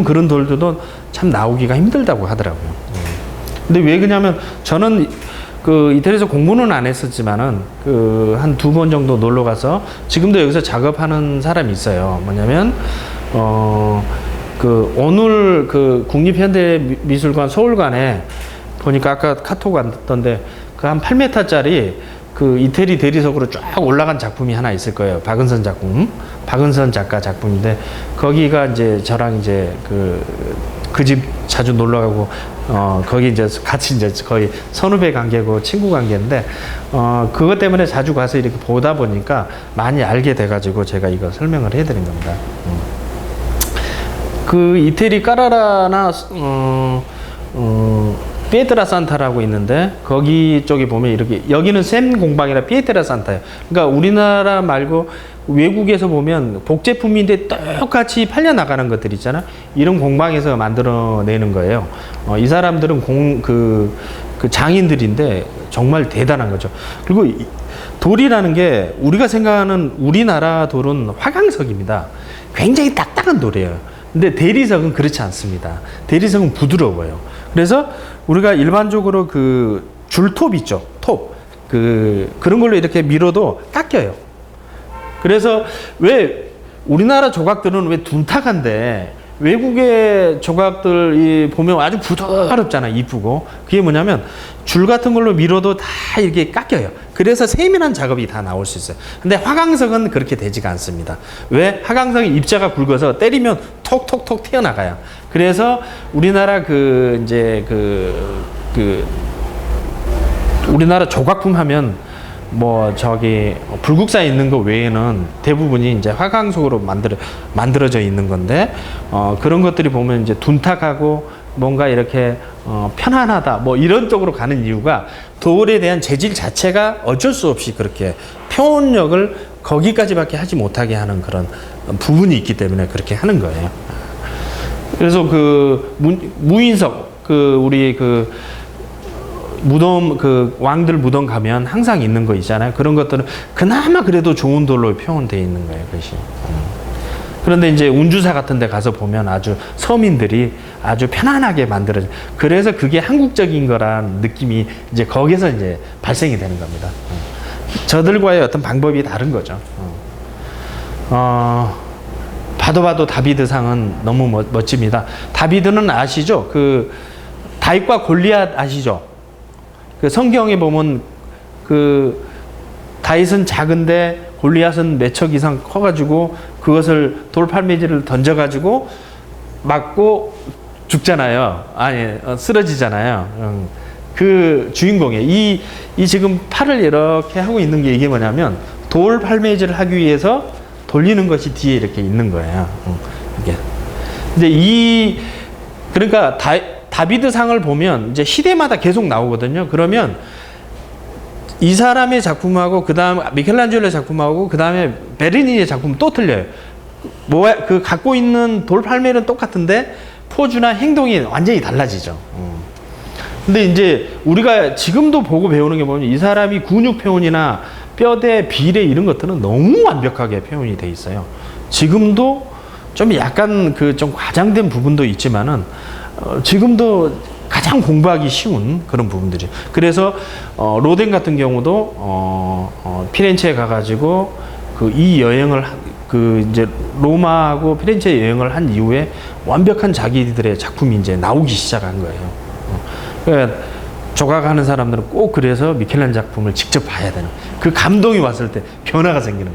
그런 돌들도 참 나오기가 힘들다고 하더라고요. 근데 왜 그러냐면 저는 그 이태리에서 공부는 안 했었지만은 그 한 2번 정도 놀러 가서 지금도 여기서 작업하는 사람이 있어요. 뭐냐면 그 오늘 그 국립현대미술관 서울관에 보니까 아까 카톡 왔던데 그 한 8m짜리 그 이태리 대리석으로 쫙 올라간 작품이 하나 있을 거예요. 박은선 작품, 박은선 작가 작품인데 거기가 이제 저랑 이제 그 집 자주 놀러 가고 거기 이제 같이 이제 거의 선후배 관계고 친구 관계인데 그것 때문에 자주 가서 이렇게 보다 보니까 많이 알게 돼가지고 제가 이거 설명을 해드린 겁니다. 그 이태리 까라라나 피에트라 산타라고 있는데 거기 쪽에 보면 이렇게 여기는 샘 공방이라 피에트라 산타예요. 그러니까 우리나라 말고 외국에서 보면 복제품인데 똑같이 팔려 나가는 것들 있잖아. 이런 공방에서 만들어내는 거예요. 이 사람들은 그 장인들인데 정말 대단한 거죠. 그리고 돌이라는 게 우리가 생각하는 우리나라 돌은 화강석입니다. 굉장히 딱딱한 돌이에요. 근데 대리석은 그렇지 않습니다. 대리석은 부드러워요. 그래서 우리가 일반적으로 그 줄톱 있죠. 톱. 그런 걸로 이렇게 밀어도 깎여요. 그래서 왜 우리나라 조각들은 왜 둔탁한데 외국의 조각들이 보면 아주 부드럽잖아. 이쁘고. 그게 뭐냐면 줄 같은 걸로 밀어도 다 이렇게 깎여요. 그래서 세밀한 작업이 다 나올 수 있어요. 근데 화강석은 그렇게 되지가 않습니다. 왜? 화강석이 입자가 굵어서 때리면 톡톡톡 튀어나가요. 그래서 우리나라 우리나라 조각품 하면 뭐 저기 불국사에 있는 거 외에는 대부분이 이제 화강석으로 만들어져 있는 건데 그런 것들이 보면 이제 둔탁하고 뭔가 이렇게 편안하다 뭐 이런 쪽으로 가는 이유가 돌에 대한 재질 자체가 어쩔 수 없이 그렇게 표현력을 거기까지밖에 하지 못하게 하는 그런 부분이 있기 때문에 그렇게 하는 거예요. 그래서 그 무인석 우리 무덤 왕들 무덤 가면 항상 있는 거 있잖아요. 그런 것들은 그나마 그래도 좋은 돌로 표현되어 있는 거예요. 그것이. 그런데 이제 운주사 같은 데 가서 보면 아주 서민들이 아주 편안하게 만들어져. 그래서 그게 한국적인 거란 느낌이 이제 거기서 이제 발생이 되는 겁니다. 저들과의 어떤 방법이 다른 거죠. 봐도 다비드상은 너무 멋집니다. 다비드는 아시죠? 그 다윗과 골리앗 아시죠? 그 성경에 보면 그 다윗은 작은데 골리앗은 몇 척 이상 커가지고 그것을 돌팔매질을 던져가지고 맞고 죽잖아요. 아니 쓰러지잖아요. 그 주인공이에요. 이 지금 팔을 이렇게 하고 있는 게 이게 뭐냐면 돌팔매질을 하기 위해서 돌리는 것이 뒤에 이렇게 있는 거예요. 이게. 근데 그러니까 다비드상을 보면 이제 시대마다 계속 나오거든요. 그러면 이 사람의 작품하고 그다음 미켈란젤로의 작품하고 그다음에 베르니의 작품은 또 틀려요. 그 갖고 있는 돌팔매는 똑같은데 포즈나 행동이 완전히 달라지죠. 근데 이제 우리가 지금도 보고 배우는 게 뭐냐면 이 사람이 근육 표현이나 뼈대, 비례 이런 것들은 너무 완벽하게 표현이 돼 있어요. 지금도 좀 약간 좀 과장된 부분도 있지만은 지금도 가장 공부하기 쉬운 그런 부분들이. 그래서 로덴 같은 경우도 피렌체에 가가지고 이 여행을 이제 로마하고 피렌체 여행을 한 이후에 완벽한 자기들의 작품이 이제 나오기 시작한 거예요. 그러니까 조각하는 사람들은 꼭 그래서 미켈란젤로 작품을 직접 봐야 되는 그 감동이 왔을 때 변화가 생기는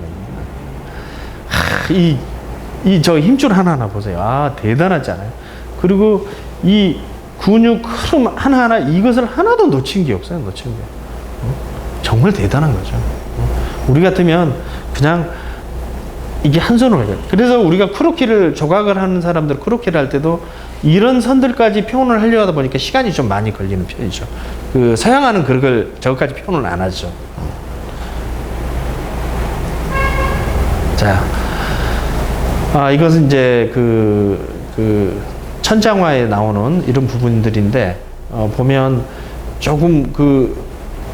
거예요. 저 힘줄 하나하나 보세요. 대단하지 않아요? 그리고 이 근육 흐름 하나하나 이것을 하나도 놓친 게 없어요. 놓친 게. 정말 대단한 거죠. 우리 같으면 그냥 이게 한 손으로 해요. 그래서 우리가 조각을 하는 사람들 크로키를 할 때도 이런 선들까지 표현을 하려고 하다 보니까 시간이 좀 많이 걸리는 편이죠. 서양화는 저것까지 표현을 안 하죠. 자, 이것은 이제 천장화에 나오는 이런 부분들인데 보면 조금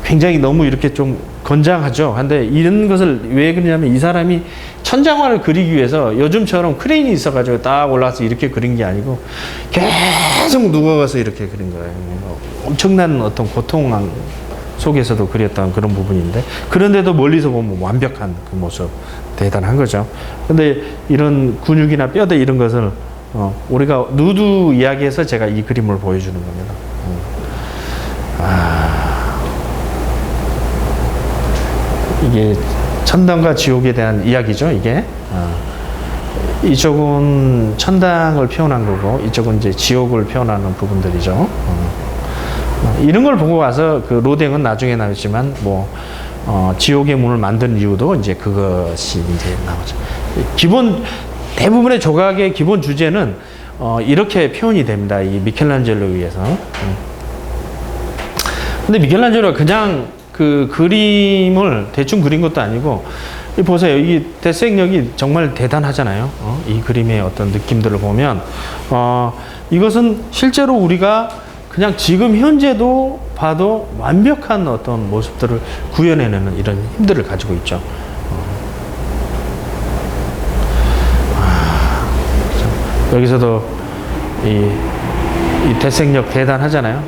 굉장히 너무 이렇게 좀 건장하죠. 근데 이런 것을 왜 그러냐면 이 사람이 천장화를 그리기 위해서 요즘처럼 크레인이 있어가지고 딱 올라와서 이렇게 그린 게 아니고 계속 누워가서 이렇게 그린 거예요. 엄청난 어떤 고통 속에서도 그렸던 그런 부분인데, 그런데도 멀리서 보면 완벽한 그 모습 대단한 거죠. 근데 이런 근육이나 뼈대 이런 것을 우리가 누드 이야기에서 제가 이 그림을 보여주는 겁니다. 이게 천당과 지옥에 대한 이야기죠, 이게. 이쪽은 천당을 표현한 거고, 이쪽은 이제 지옥을 표현하는 부분들이죠. 이런 걸 보고 와서 그 로댕은 나중에 나왔지만, 지옥의 문을 만든 이유도 이제 그것이 이제 나오죠. 대부분의 조각의 기본 주제는, 이렇게 표현이 됩니다. 이 미켈란젤로에 의해서. 근데 미켈란젤로가 그냥 그 그림을 대충 그린 것도 아니고, 보세요. 이 대색력이 정말 대단하잖아요. 이 그림의 어떤 느낌들을 보면, 이것은 실제로 우리가 그냥 지금 현재도 봐도 완벽한 어떤 모습들을 구현해내는 이런 힘들을 가지고 있죠. 여기서도 이 대색력 대단하잖아요.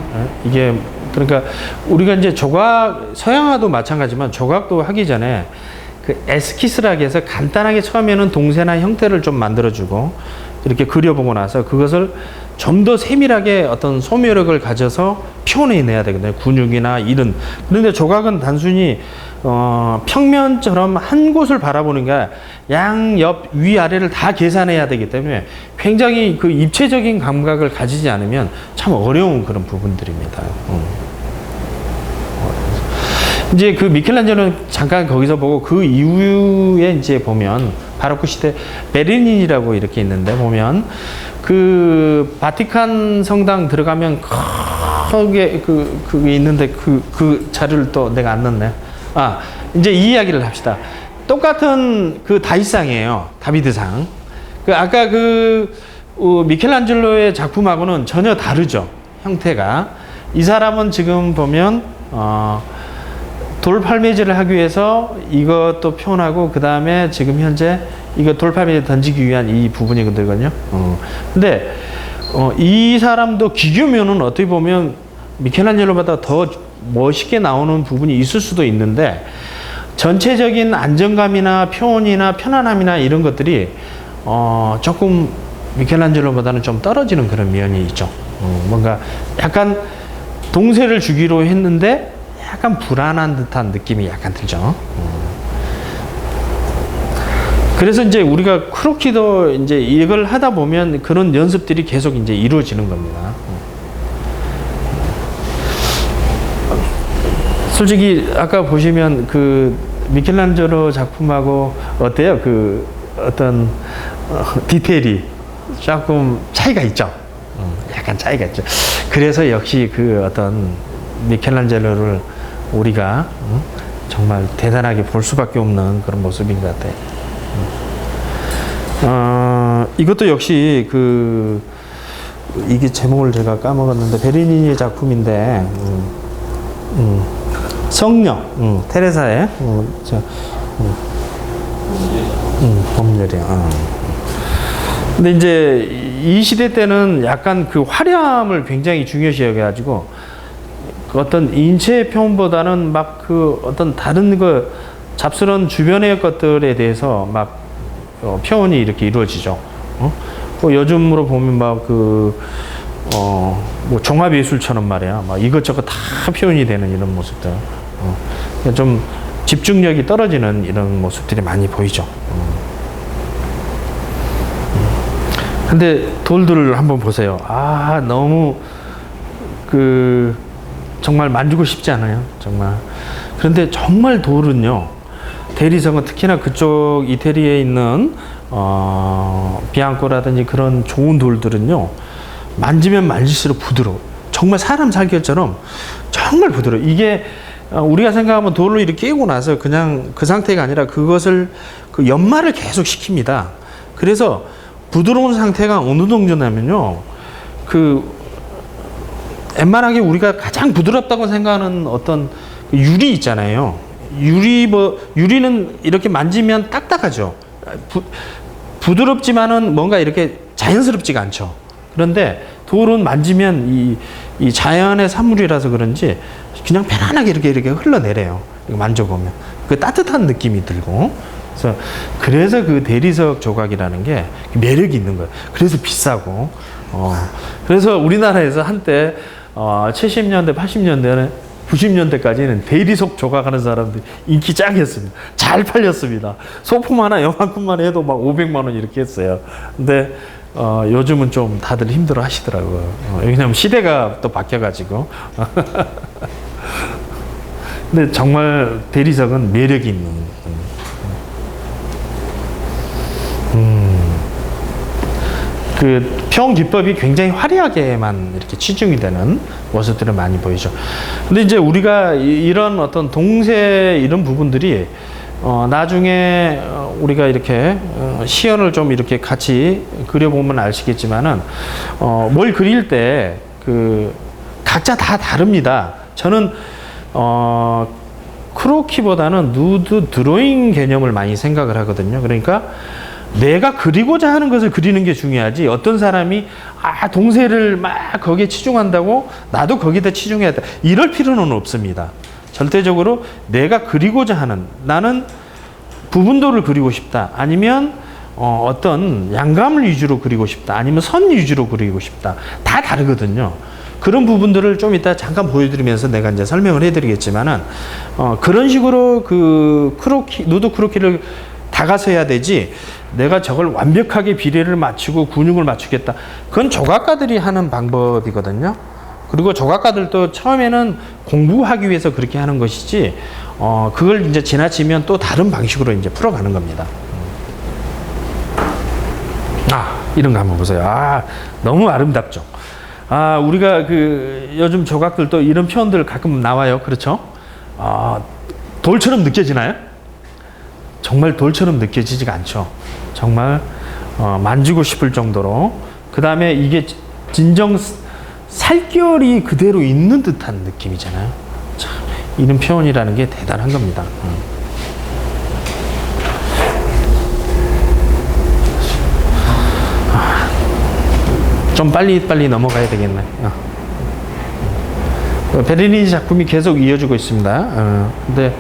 이게 그러니까 우리가 이제 서양화도 마찬가지지만 조각도 하기 전에 그 에스키스라고 해서 간단하게 처음에는 동세나 형태를 좀 만들어주고 이렇게 그려보고 나서 그것을 좀 더 세밀하게 어떤 소묘력을 가져서 표현해내야 되거든요. 근육이나 이런. 그런데 조각은 단순히 평면처럼 한 곳을 바라보는 게 양, 옆, 위, 아래를 다 계산해야 되기 때문에 굉장히 그 입체적인 감각을 가지지 않으면 참 어려운 그런 부분들입니다. 이제 그 미켈란젤로는 잠깐 거기서 보고 그 이후에 이제 보면 바로크 시대 베르닌이라고 이렇게 있는데 보면 그 바티칸 성당 들어가면 크게 그게 있는데 그 자료를 또 내가 안 넣네. 이제 이 이야기를 합시다. 똑같은 그 다윗상이에요. 다비드상. 아까 미켈란젤로의 작품하고는 전혀 다르죠. 형태가. 이 사람은 지금 보면 돌팔매질을 하기 위해서 이것도 표현하고 그 다음에 지금 현재 이거 돌팔매질 던지기 위한 이 부분이거든요. 근데 이 사람도 기교면은 어떻게 보면 미켈란젤로보다 더 멋있게 나오는 부분이 있을 수도 있는데 전체적인 안정감이나 표현이나 편안함이나 이런 것들이 조금 미켈란젤로보다는 좀 떨어지는 그런 면이 있죠. 뭔가 약간 동세를 주기로 했는데 약간 불안한 듯한 느낌이 약간 들죠. 그래서 이제 우리가 크로키도 이제 이걸 하다 보면 그런 연습들이 계속 이제 이루어지는 겁니다. 솔직히 아까 보시면 그 미켈란젤로 작품하고 어때요? 그 어떤 디테일이 조금 차이가 있죠. 약간 차이가 있죠. 그래서 역시 그 어떤 미켈란젤로를 우리가 정말 대단하게 볼 수밖에 없는 그런 모습인 것 같아요. 이것도 역시 이게 제목을 제가 까먹었는데 베르니니의 작품인데 성녀 테레사의 법률이야. 근데 이제 이 시대 때는 약간 그 화려함을 굉장히 중요시 여겨가지고 그 어떤 인체 표현보다는 막 그 어떤 다른 잡스러운 주변의 것들에 대해서 막 표현이 이렇게 이루어지죠. 요즘으로 보면 막 뭐 종합예술처럼 말이야. 막 이것저것 다 표현이 되는 이런 모습들. 좀 집중력이 떨어지는 이런 모습들이 많이 보이죠. 근데 돌들을 한번 보세요. 너무 정말 만지고 싶지 않아요. 정말. 그런데 정말 돌은요. 대리석은 특히나 그쪽 이태리에 있는 비앙코라든지 그런 좋은 돌들은요. 만지면 만질수록 부드러워. 정말 사람 살결처럼 정말 부드러워. 이게 우리가 생각하면 돌로 이렇게 깨고 나서 그냥 그 상태가 아니라 그것을 연마를 계속 시킵니다. 그래서 부드러운 상태가 어느 정도냐면요. 웬만하게 우리가 가장 부드럽다고 생각하는 어떤 유리 있잖아요. 유리는 이렇게 만지면 딱딱하죠. 부드럽지만은 뭔가 이렇게 자연스럽지가 않죠. 그런데 돌은 만지면 이 자연의 산물이라서 그런지 그냥 편안하게 이렇게 흘러내려요. 이거 만져보면. 그 따뜻한 느낌이 들고. 그래서 그 대리석 조각이라는 게 매력이 있는 거예요. 그래서 비싸고. 그래서 우리나라에서 한때 70년대, 80년대는 90년대까지는 대리석 조각하는 사람들이 인기 짱이었습니다. 잘 팔렸습니다. 소품 하나 요만큼만 해도 막 500만 원 이렇게 했어요. 근데 요즘은 좀 다들 힘들어 하시더라고요. 왜냐면 시대가 또 바뀌어가지고. 근데 정말 대리석은 매력이 있는. 그 표현 기법이 굉장히 화려하게만 이렇게 치중이 되는 모습들을 많이 보이죠. 근데 이제 우리가 이런 어떤 동세 이런 부분들이 나중에 우리가 이렇게 시연을 좀 이렇게 같이 그려보면 아시겠지만은 뭘 그릴 때 그 각자 다 다릅니다. 저는 크로키보다는 누드 드로잉 개념을 많이 생각을 하거든요. 그러니까 내가 그리고자 하는 것을 그리는 게 중요하지, 어떤 사람이 동세를 막 거기에 치중한다고 나도 거기다 치중해야 돼, 이럴 필요는 없습니다. 절대적으로 내가 그리고자 하는, 나는 부분도를 그리고 싶다, 아니면 어떤 양감을 위주로 그리고 싶다, 아니면 선 위주로 그리고 싶다, 다 다르거든요. 그런 부분들을 좀 이따 잠깐 보여드리면서 내가 이제 설명을 해드리겠지만은 그런 식으로 그 누드 크로키를 다가서 해야 되지, 내가 저걸 완벽하게 비례를 맞추고 근육을 맞추겠다, 그건 조각가들이 하는 방법이거든요. 그리고 조각가들도 처음에는 공부하기 위해서 그렇게 하는 것이지, 그걸 이제 지나치면 또 다른 방식으로 이제 풀어가는 겁니다. 이런 거 한번 보세요. 너무 아름답죠. 우리가 그 요즘 조각들도 이런 표현들 가끔 나와요. 그렇죠? 돌처럼 느껴지나요? 정말 돌처럼 느껴지지가 않죠. 정말 만지고 싶을 정도로. 그 다음에 이게 진정 살결이 그대로 있는 듯한 느낌이잖아요. 참, 이런 표현이라는 게 대단한 겁니다. 좀 빨리 넘어가야 되겠네. 베르니니 작품이 계속 이어지고 있습니다. 근데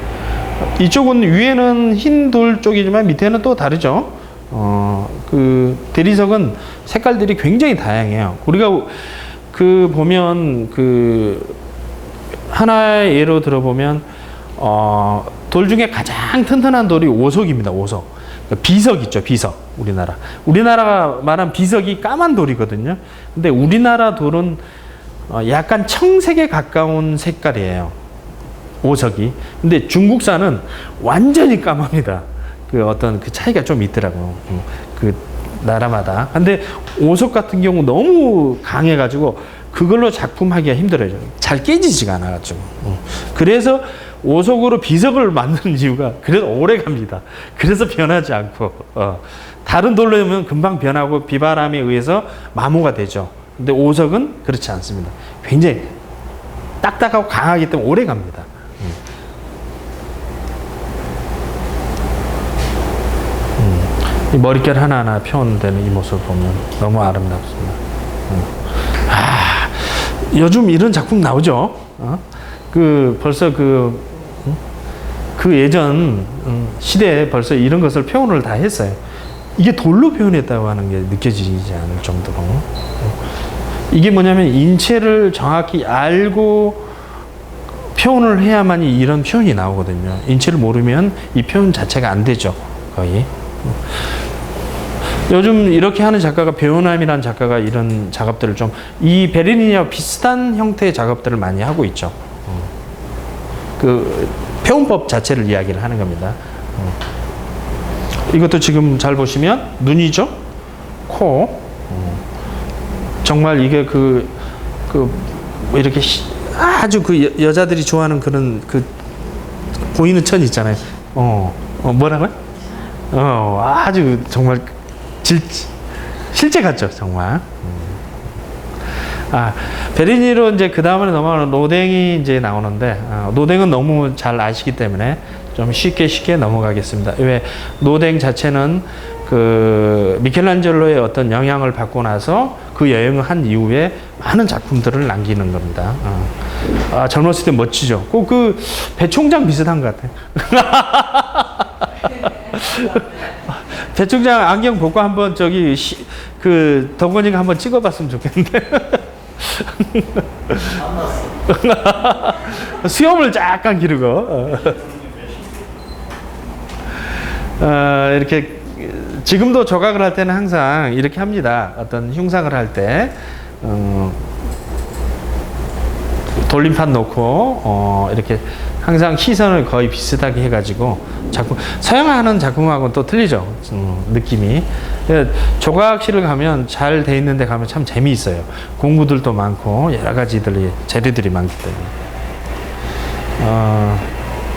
이쪽은 위에는 흰 돌 쪽이지만 밑에는 또 다르죠. 그 대리석은 색깔들이 굉장히 다양해요. 우리가 그 보면 그 하나의 예로 들어보면 돌 중에 가장 튼튼한 돌이 오석입니다. 오석. 비석 있죠, 비석. 우리나라가 말한 비석이 까만 돌이거든요. 근데 우리나라 돌은 약간 청색에 가까운 색깔이에요, 오석이. 근데 중국산은 완전히 까맣니다. 그 어떤 그 차이가 좀 있더라고요, 그 나라마다. 근데 오석 같은 경우 너무 강해가지고 그걸로 작품하기가 힘들어요. 잘 깨지지가 않아가지고. 그래서 오석으로 비석을 만드는 이유가 그래서 오래 갑니다. 그래서 변하지 않고, 다른 돌로 하면 금방 변하고 비바람에 의해서 마모가 되죠. 근데 오석은 그렇지 않습니다. 굉장히 딱딱하고 강하기 때문에 오래 갑니다. 이 머릿결 하나하나 표현되는 이 모습을 보면 너무 아름답습니다. 요즘 이런 작품 나오죠. 그 벌써 그 예전 시대에 벌써 이런 것을 표현을 다 했어요. 이게 돌로 표현했다고 하는 게 느껴지지 않을 정도로. 이게 뭐냐면 인체를 정확히 알고 표현을 해야만이 이런 표현이 나오거든요. 인체를 모르면 이 표현 자체가 안 되죠, 거의. 요즘 이렇게 하는 작가가 배우남이라는 작가가 이런 작업들을 좀, 이 베르니니와 비슷한 형태의 작업들을 많이 하고 있죠. 그 표현법 자체를 이야기를 하는 겁니다. 이것도 지금 잘 보시면 눈이죠, 코. 정말 이게 이렇게 아주 그 여자들이 좋아하는 그런 그 보이는 천 있잖아요. 뭐라고요? 아주 정말 실제 같죠, 정말. 베르니로 이제 그 다음에 넘어가는 노댕이 이제 나오는데, 노댕은 너무 잘 아시기 때문에 좀 쉽게 넘어가겠습니다. 왜 노댕 자체는 그 미켈란젤로의 어떤 영향을 받고 나서 그 여행을 한 이후에 많은 작품들을 남기는 겁니다. 아, 젊었을 때 멋지죠. 꼭 그 배 총장 비슷한 것 같아요. 배 총장 안경 벗고 한번 저기 그 덩건이가 한번 찍어봤으면 좋겠는데. 수염을 약간 기르고 이렇게 지금도 조각을 할 때는 항상 이렇게 합니다. 어떤 흉상을 할 때 돌림판 놓고 이렇게 항상 시선을 거의 비슷하게 해가지고 작품 서양하는 작품하고는 또 틀리죠. 느낌이. 조각실을 가면 잘 돼 있는 데 가면 참 재미있어요. 공구들도 많고 여러 가지들이 재료들이 많기 때문에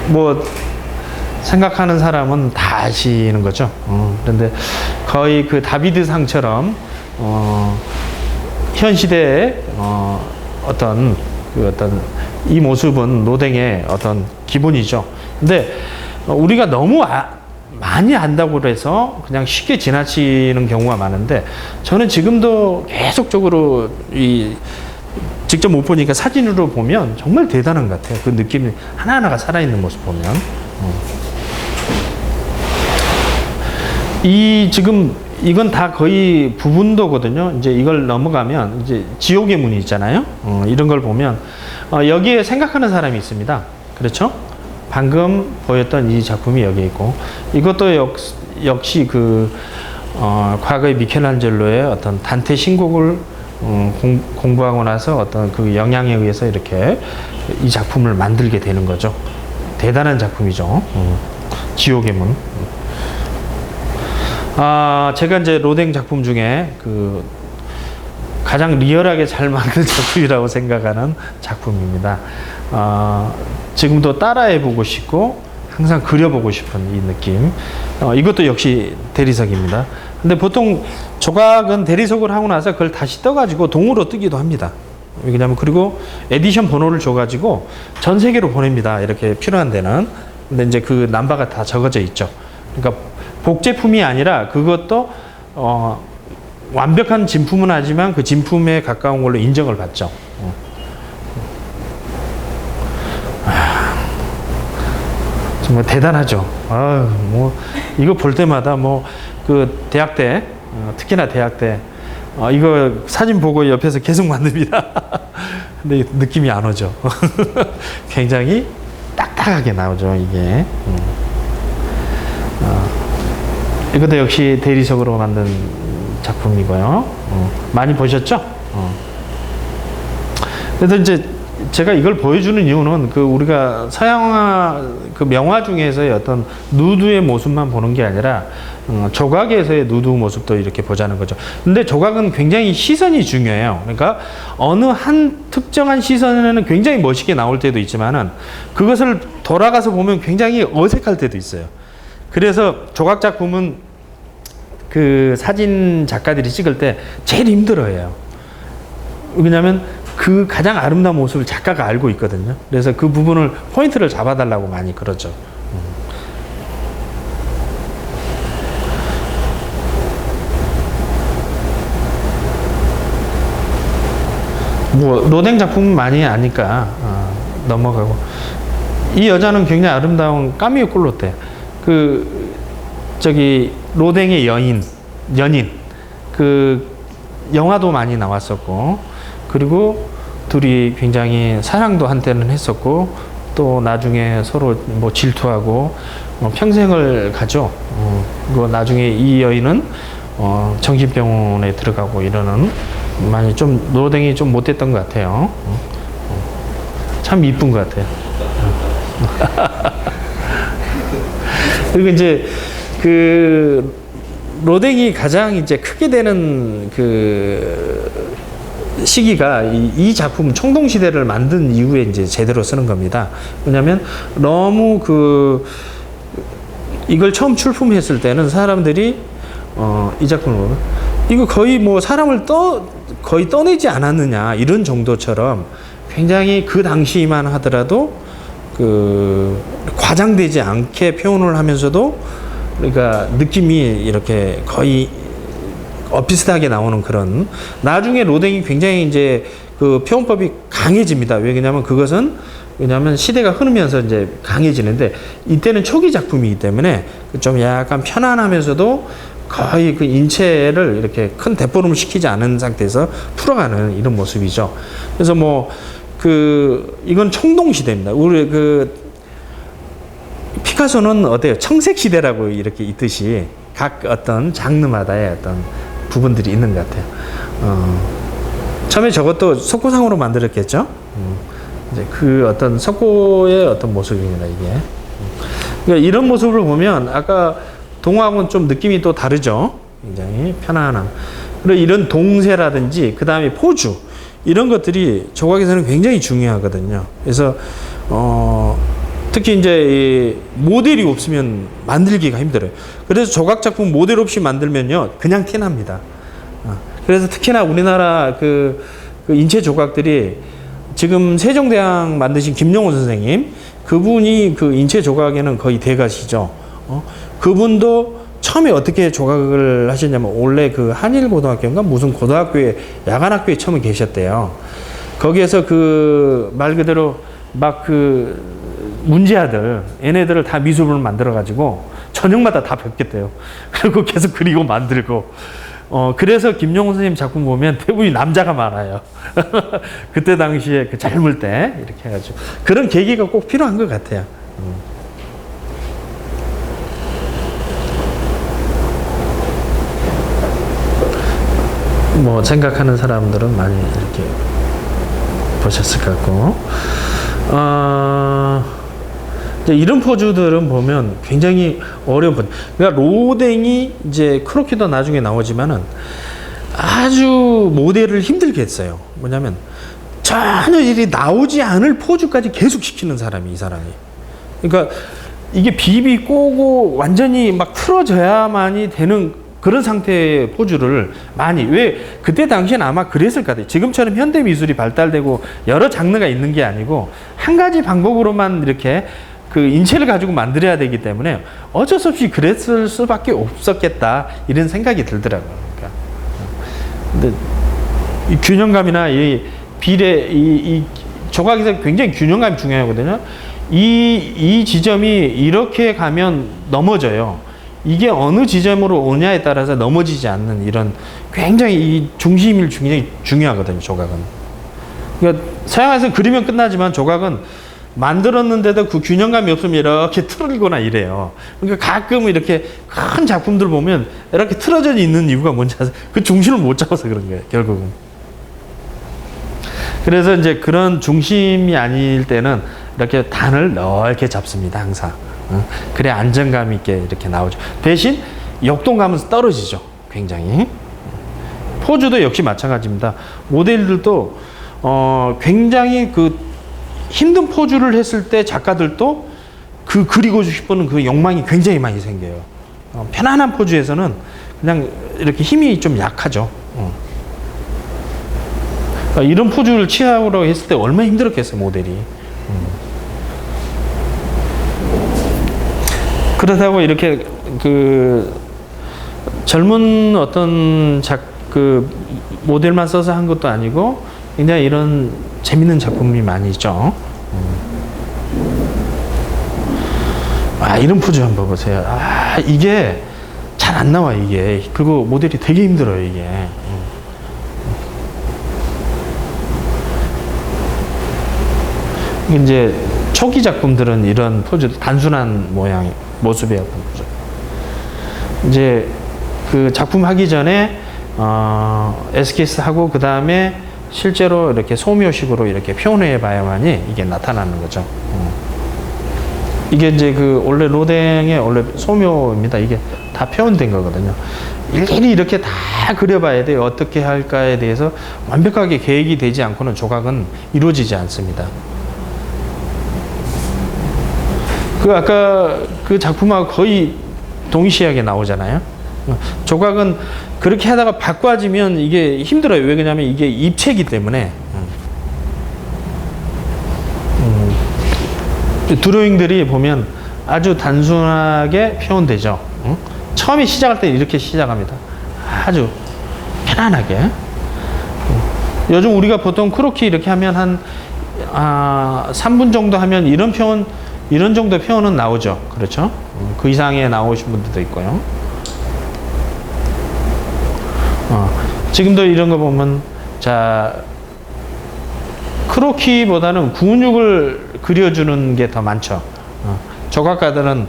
뭐 생각하는 사람은 다 아시는 거죠. 그런데 거의 그 다비드상처럼 현 시대의 어떤 이 모습은 노댕의 어떤 기본이죠. 근데 우리가 너무 많이 안다고 해서 그냥 쉽게 지나치는 경우가 많은데 저는 지금도 계속적으로 직접 못 보니까 사진으로 보면 정말 대단한 것 같아요. 그 느낌이 하나하나가 살아있는 모습 보면. 이건 다 거의 부분도거든요. 이제 이걸 넘어가면 이제 지옥의 문이 있잖아요. 이런 걸 보면 여기에 생각하는 사람이 있습니다. 그렇죠? 방금 보였던 이 작품이 여기 있고 이것도 역시 과거의 미켈란젤로의 어떤 단테 신곡을 공부하고 나서 어떤 그 영향에 의해서 이렇게 이 작품을 만들게 되는 거죠. 대단한 작품이죠. 지옥의 문. 제가 이제 로댕 작품 중에 가장 리얼하게 잘 만든 작품이라고 생각하는 작품입니다. 지금도 따라해보고 싶고 항상 그려보고 싶은 이 느낌. 이것도 역시 대리석입니다. 근데 보통 조각은 대리석을 하고 나서 그걸 다시 떠가지고 동으로 뜨기도 합니다. 왜냐면 그리고 에디션 번호를 줘가지고 전 세계로 보냅니다. 이렇게 필요한 데는. 근데 이제 그 남바가 다 적어져 있죠. 그러니까 복제품이 아니라 그것도 완벽한 진품은 하지만 그 진품에 가까운 걸로 인정을 받죠. 정말 대단하죠. 뭐 이거 볼 때마다 그 대학 때 특히나 대학 때 이거 사진 보고 옆에서 계속 만듭니다. 근데 느낌이 안 오죠. 굉장히 딱딱하게 나오죠 이게. 이것도 역시 대리석으로 만든 작품이고요. 많이 보셨죠? 그래서 이제 제가 이걸 보여주는 이유는 우리가 서양화 명화 중에서의 어떤 누드의 모습만 보는 게 아니라 조각에서의 누드 모습도 이렇게 보자는 거죠. 근데 조각은 굉장히 시선이 중요해요. 그러니까 어느 한 특정한 시선에는 굉장히 멋있게 나올 때도 있지만은 그것을 돌아가서 보면 굉장히 어색할 때도 있어요. 그래서 조각 작품은 그 사진 작가들이 찍을 때 제일 힘들어해요. 왜냐하면 그 가장 아름다운 모습을 작가가 알고 있거든요. 그래서 그 부분을 포인트를 잡아달라고 많이 그러죠. 뭐 로댕 작품 많이 아니까 넘어가고 이 여자는 굉장히 아름다운 까미오 꼴로테 로댕의 연인 영화도 많이 나왔었고 그리고 둘이 굉장히 사랑도 한때는 했었고 또 나중에 서로 뭐 질투하고 평생을 가죠. 그리고 나중에 이 여인은 정신병원에 들어가고 이러는 많이 좀 로댕이 좀 못됐던 것 같아요. 참 이쁜 것 같아요. 그리고 이제 로댕이 가장 이제 크게 되는 시기가 이 작품 청동시대를 만든 이후에 이제 제대로 쓰는 겁니다. 왜냐면 너무 이걸 처음 출품했을 때는 사람들이 이 작품을 보면 이거 거의 뭐 사람을 거의 떠내지 않았느냐 이런 정도처럼 굉장히 그 당시만 하더라도 그 과장되지 않게 표현을 하면서도 그러니까 느낌이 이렇게 거의 비슷하게 나오는 그런 나중에 로댕이 굉장히 이제 그 표현법이 강해집니다. 왜냐하면 그것은 왜냐하면 시대가 흐르면서 이제 강해지는데 이때는 초기 작품이기 때문에 좀 약간 편안하면서도 거의 그 인체를 이렇게 큰 대보름을 시키지 않은 상태에서 풀어가는 이런 모습이죠. 그래서 뭐 그 이건 청동 시대입니다. 우리 그 피카소는 어때요? 청색 시대라고 이렇게 있듯이 각 어떤 장르마다의 어떤 부분들이 있는 것 같아요. 처음에 저것도 석고상으로 만들었겠죠. 이제 그 어떤 석고의 어떤 모습입니다, 이게. 그러니까 이런 모습을 보면 아까 동화하고는 좀 느낌이 또 다르죠. 굉장히 편안함. 그리고 이런 동세라든지 그 다음에 포주 이런 것들이 조각에서는 굉장히 중요하거든요. 그래서 특히 이제 이 모델이 없으면 만들기가 힘들어요. 그래서 조각 작품 모델 없이 만들면요 그냥 티납니다. 그래서 특히나 우리나라 그 인체 조각들이 지금 세종대왕 만드신 김용훈 선생님 그분이 그 인체 조각에는 거의 대가시죠. 그분도 처음에 어떻게 조각을 하셨냐면 원래 그 한일고등학교인가 무슨 고등학교에 야간학교에 처음에 계셨대요. 거기에서 그 말 그대로 막 그 문제아들 얘네들을 다 미술을 만들어 가지고 저녁마다 다 뵙겠대요. 그리고 계속 그리고 만들고 그래서 김용훈 선생님 작품 보면 대부분이 남자가 많아요. 그때 당시에 그 젊을 때 이렇게 해가지고 그런 계기가 꼭 필요한 것 같아요. 뭐 생각하는 사람들은 많이 이렇게 보셨을 것 같고 이제 이런 포즈들은 보면 굉장히 어려운 포즈. 그러니까 로댕이 이제 크로키도 나중에 나오지만은 아주 모델을 힘들게 했어요. 뭐냐면 전혀 일이 나오지 않을 포즈까지 계속 시키는 사람이 이 사람이. 그러니까 이게 비비 꼬고 완전히 막 틀어져야만이 되는 그런 상태의 포즈를 많이 왜 그때 당시에는 아마 그랬을 것 같아요. 지금처럼 현대 미술이 발달되고 여러 장르가 있는 게 아니고 한 가지 방법으로만 이렇게 그 인체를 가지고 만들어야 되기 때문에 어쩔 수 없이 그랬을 수밖에 없었겠다 이런 생각이 들더라고요. 그러니까. 근데 이 균형감이나 이 비례 이 조각에서 굉장히 균형감이 중요하거든요. 이 지점이 이렇게 가면 넘어져요. 이게 어느 지점으로 오냐에 따라서 넘어지지 않는 이런 굉장히 이 중심이 굉장히 중요하거든요, 조각은. 그러니까 서양에서는 그리면 끝나지만 조각은 만들었는데도 그 균형감이 없으면 이렇게 틀어지거나 이래요. 그러니까 가끔 이렇게 큰 작품들 보면 이렇게 틀어져 있는 이유가 뭔지 아세요? 그 중심을 못 잡아서 그런 거예요, 결국은. 그래서 이제 그런 중심이 아닐 때는 이렇게 단을 넓게 잡습니다, 항상. 그래 안정감 있게 이렇게 나오죠. 대신 역동감은 떨어지죠. 굉장히. 포즈도 역시 마찬가지입니다. 모델들도 굉장히 그 힘든 포즈를 했을 때 작가들도 그 그리고 싶은 그 욕망이 굉장히 많이 생겨요. 편안한 포즈에서는 그냥 이렇게 힘이 좀 약하죠. 이런 포즈를 취하려고 했을 때 얼마나 힘들었겠어요, 모델이. 그렇다고 이렇게 그 젊은 어떤 그 모델만 써서 한 것도 아니고 굉장히 이런 재밌는 작품이 많이 있죠. 이런 포즈 한번 보세요. 이게 잘 안 나와 이게. 그리고 모델이 되게 힘들어요 이게. 이제 초기 작품들은 이런 포즈 단순한 모양 모습의 어떤 포즈. 이제 그 작품 하기 전에 에스키스 하고 그 다음에 실제로 이렇게 소묘식으로 이렇게 표현해 봐야만이 이게 나타나는 거죠. 이게 이제 그 원래 로댕의 원래 소묘입니다. 이게 다 표현된 거거든요. 일일이 이렇게 다 그려봐야 돼요. 어떻게 할까에 대해서 완벽하게 계획이 되지 않고는 조각은 이루어지지 않습니다. 그 아까 그 작품하고 거의 동시하게 나오잖아요. 조각은 그렇게 하다가 바꿔지면 이게 힘들어요. 왜 그러냐면 이게 입체이기 때문에. 드로잉들이 보면 아주 단순하게 표현되죠. 응? 처음에 시작할 때 이렇게 시작합니다. 아주 편안하게. 요즘 우리가 보통 크로키 이렇게 하면 한 3분 정도 하면 이런 정도 표현은 나오죠. 그렇죠? 그 이상에 나오신 분들도 있고요. 지금도 이런 거 보면, 자, 크로키보다는 근육을 그려주는 게 더 많죠. 조각가들은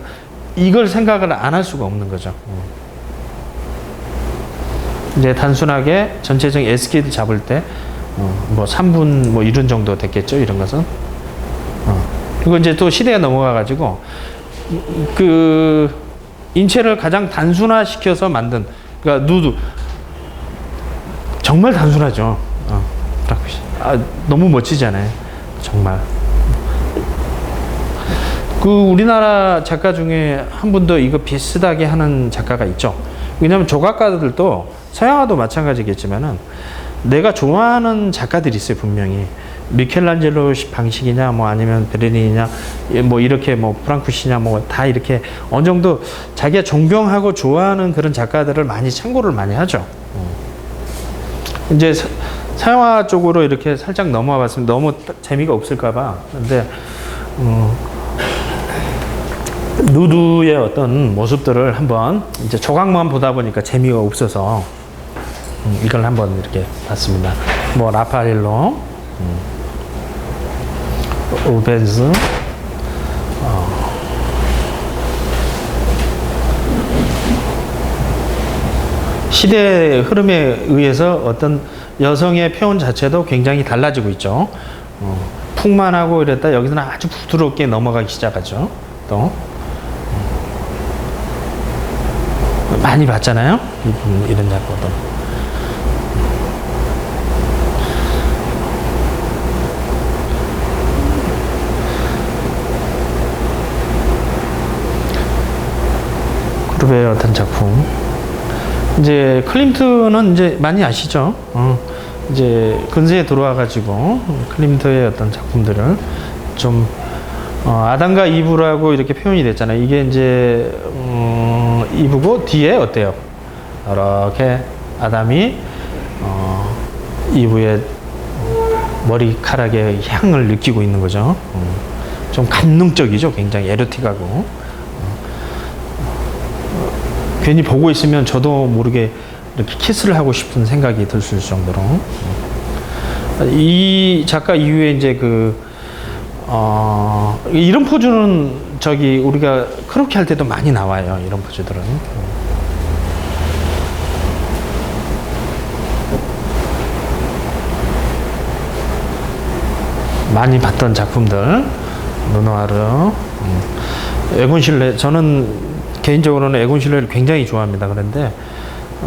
이걸 생각을 안 할 수가 없는 거죠. 이제 단순하게 전체적인 에스케이드 잡을 때, 뭐 3분 뭐 이런 정도 됐겠죠. 이런 것은. 그리고 이제 또 시대가 넘어가가지고, 그, 인체를 가장 단순화시켜서 만든, 그러니까 누드. 정말 단순하죠. 너무 멋지잖아요. 정말. 그 우리나라 작가 중에 한 분도 이거 비슷하게 하는 작가가 있죠. 왜냐하면 조각가들도 서양화도 마찬가지겠지만은 내가 좋아하는 작가들이 있어요. 분명히 미켈란젤로 방식이냐 뭐 아니면 베르니냐 뭐 이렇게 뭐 프랑쿠시냐 뭐 다 이렇게 어느 정도 자기가 존경하고 좋아하는 그런 작가들을 많이 참고를 많이 하죠. 이제 서양화 쪽으로 이렇게 살짝 넘어와 봤으면 너무 재미가 없을까봐. 근데 누드의 어떤 모습들을 한번 이제 조각만 보다 보니까 재미가 없어서 이걸 한번 이렇게 봤습니다. 뭐 라파엘로, 우벤스, 시대의 흐름에 의해서 어떤 여성의 표현 자체도 굉장히 달라지고 있죠. 풍만하고 이랬다 여기서는 아주 부드럽게 넘어가기 시작하죠. 또 많이 봤잖아요. 이런 작품도. 그룹의 어떤 작품. 이제 클림트는 이제 많이 아시죠? 이제 근세에 들어와가지고 클림트의 어떤 작품들을 좀 아담과 이브라고 이렇게 표현이 됐잖아요. 이게 이제 이브고 뒤에 어때요? 이렇게 아담이 이브의 머리카락의 향을 느끼고 있는 거죠. 좀 감동적이죠. 굉장히 에로틱하고. 괜히 보고 있으면 저도 모르게 이렇게 키스를 하고 싶은 생각이 들 정도로. 이 작가 이후에 이제 이런 포즈는 저기 우리가 크로키 할 때도 많이 나와요. 이런 포즈들은. 많이 봤던 작품들. 르누아르, 에곤 실레. 저는 개인적으로는 에곤 실레를 굉장히 좋아합니다. 그런데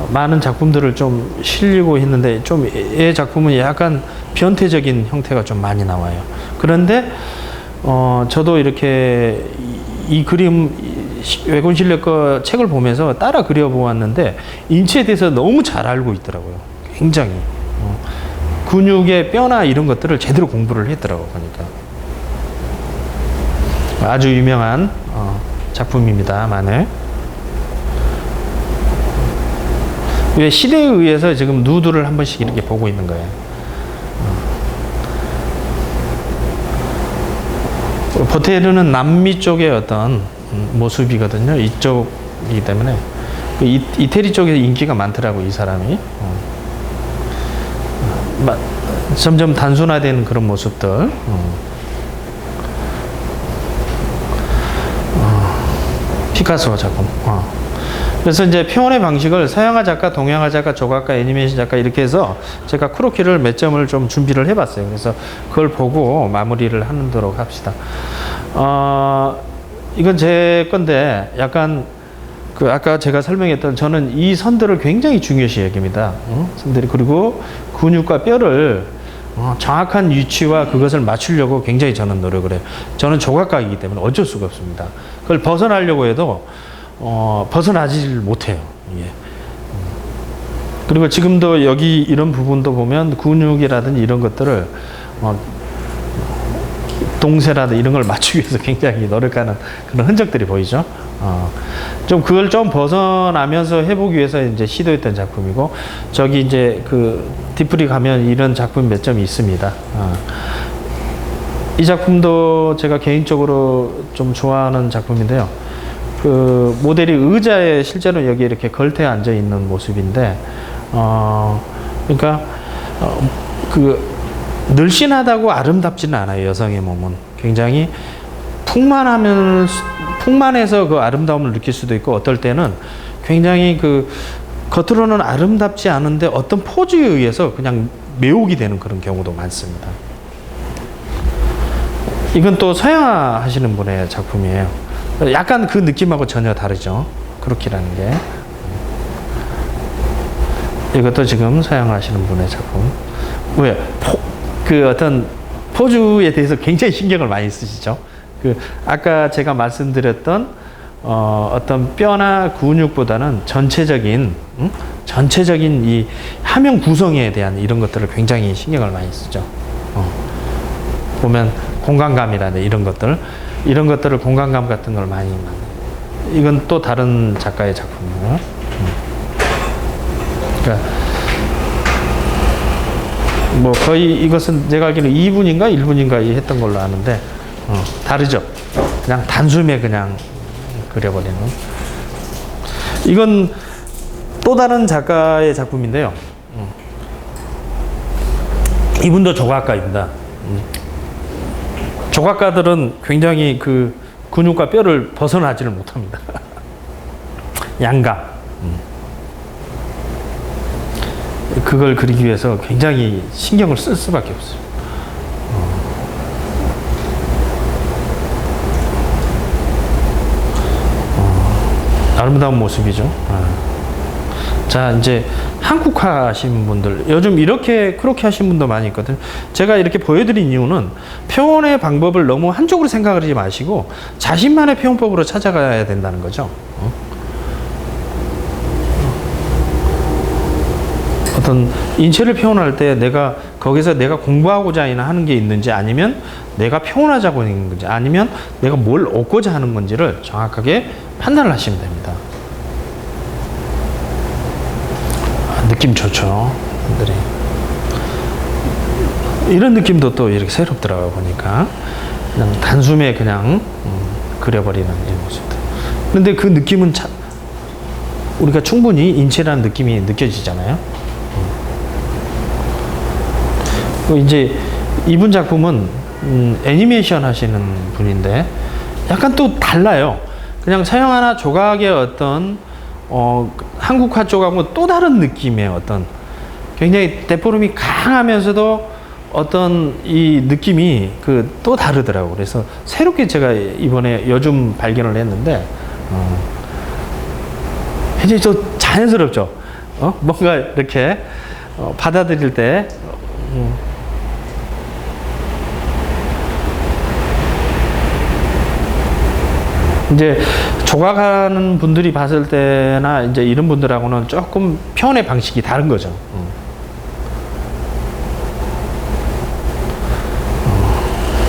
많은 작품들을 좀 실리고 했는데 좀 얘 작품은 약간 변태적인 형태가 좀 많이 나와요. 그런데 저도 이렇게 이 그림 에곤 실레 거 책을 보면서 따라 그려보았는데 인체에 대해서 너무 잘 알고 있더라고요. 굉장히 근육의 뼈나 이런 것들을 제대로 공부를 했더라고요. 보니까 아주 유명한 작품입니다. 만에 왜 시대에 의해서 지금 누드를 한 번씩 이렇게 보고 있는 거예요. 보테르는 남미 쪽의 어떤 모습이거든요. 이쪽이기 때문에 이태리 쪽에 인기가 많더라고 이 사람이. 점점 단순화되는 그런 모습들. 피카소 작품. 그래서 이제 표현의 방식을 서양화 작가, 동양화 작가, 조각가, 애니메이션 작가 이렇게 해서 제가 크로키를 몇 점을 좀 준비를 해봤어요. 그래서 그걸 보고 마무리를 하도록 합시다. 이건 제 건데 약간 아까 제가 설명했던 저는 이 선들을 굉장히 중요시 여깁니다. 선들이 그리고 근육과 뼈를 정확한 위치와 그것을 맞추려고 굉장히 저는 노력을 해요. 저는 조각가이기 때문에 어쩔 수가 없습니다. 그걸 벗어나려고 해도 벗어나질 못해요. 예. 그리고 지금도 여기 이런 부분도 보면 근육이라든지 이런 것들을 동세라든 이런 걸 맞추기 위해서 굉장히 노력하는 그런 흔적들이 보이죠. 좀 그걸 좀 벗어나면서 해보기 위해서 이제 시도했던 작품이고, 저기 이제 그 디프리 가면 이런 작품 몇 점이 있습니다. 이 작품도 제가 개인적으로 좀 좋아하는 작품인데요. 그 모델이 의자에 실제로 여기 이렇게 걸터에 앉아 있는 모습인데, 그러니까 그 늘씬하다고 아름답지는 않아요. 여성의 몸은 굉장히 풍만해서 그 아름다움을 느낄 수도 있고, 어떨 때는 굉장히 그 겉으로는 아름답지 않은데 어떤 포즈에 의해서 그냥 매혹이 되는 그런 경우도 많습니다. 이건 또 서양화 하시는 분의 작품이에요. 약간 그 느낌하고 전혀 다르죠. 크루키라는 게. 이것도 지금 서양화 하시는 분의 작품. 왜? 그 어떤 포즈에 대해서 굉장히 신경을 많이 쓰시죠. 그 아까 제가 말씀드렸던 어떤 뼈나 근육보다는 전체적인 이 하명 구성에 대한 이런 것들을 굉장히 신경을 많이 쓰죠. 보면 공간감이라든지 이런 것들을 공간감 같은 걸 많이 만들어요. 이건 또 다른 작가의 작품이에요. 그러니까 뭐 거의 이것은 제가 알기로는 2분인가 1분인가 했던 걸로 아는데 다르죠. 그냥 단숨에 그냥 그려버리는. 이건 또 다른 작가의 작품인데요. 이분도 조각가입니다. 조각가들은 굉장히 그 근육과 뼈를 벗어나지를 못합니다. 양감. 그걸 그리기 위해서 굉장히 신경을 쓸 수밖에 없어요. 아름다운 모습이죠. 자, 이제 한국화 하신 분들, 요즘 그렇게 하신 분도 많이 있거든요. 제가 이렇게 보여드린 이유는 표현의 방법을 너무 한쪽으로 생각하지 마시고 자신만의 표현법으로 찾아가야 된다는 거죠. 어떤 인체를 표현할 때 거기서 내가 공부하고자 하는 게 있는지, 아니면 내가 표현하자고 하는 건지, 아니면 내가 뭘 얻고자 하는 건지를 정확하게 판단을 하시면 됩니다. 느낌 좋죠. 분들이. 이런 느낌도 또 이렇게 새롭더라고요, 보니까. 그냥 단숨에 그냥 그려버리는 이 모습들. 그런데 그 느낌은 우리가 충분히 인체라는 느낌이 느껴지잖아요. 이제 이분 작품은 애니메이션 하시는 분인데 약간 또 달라요. 그냥 서양화나 조각의 어떤 한국화 쪽하고 또 다른 느낌의 어떤 굉장히 데포름이 강하면서도 어떤 이 느낌이 또 다르더라고요. 그래서 새롭게 제가 이번에 요즘 발견을 했는데 굉장히 또 자연스럽죠. 뭔가 이렇게 받아들일 때 이제 조각하는 분들이 봤을 때나 이제 이런 분들하고는 조금 표현의 방식이 다른 거죠.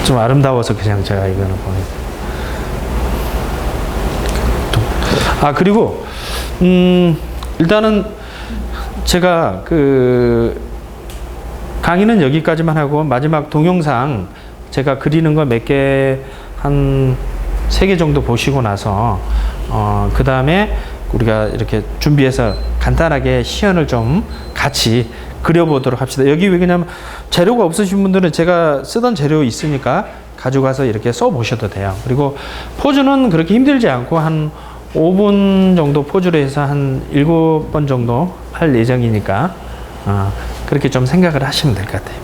좀 아름다워서 그냥 제가 이거는 보내드릴게요. 그리고 일단은 제가 강의는 여기까지만 하고 마지막 동영상 제가 그리는 거 몇 개 한 3개 정도 보시고 나서 그 다음에 우리가 이렇게 준비해서 간단하게 시연을 좀 같이 그려보도록 합시다. 여기 왜냐면 재료가 없으신 분들은 제가 쓰던 재료 있으니까 가져가서 이렇게 써 보셔도 돼요. 그리고 포즈는 그렇게 힘들지 않고 한 5분 정도 포즈로 해서 한 7번 정도 할 예정이니까 그렇게 좀 생각을 하시면 될 것 같아요.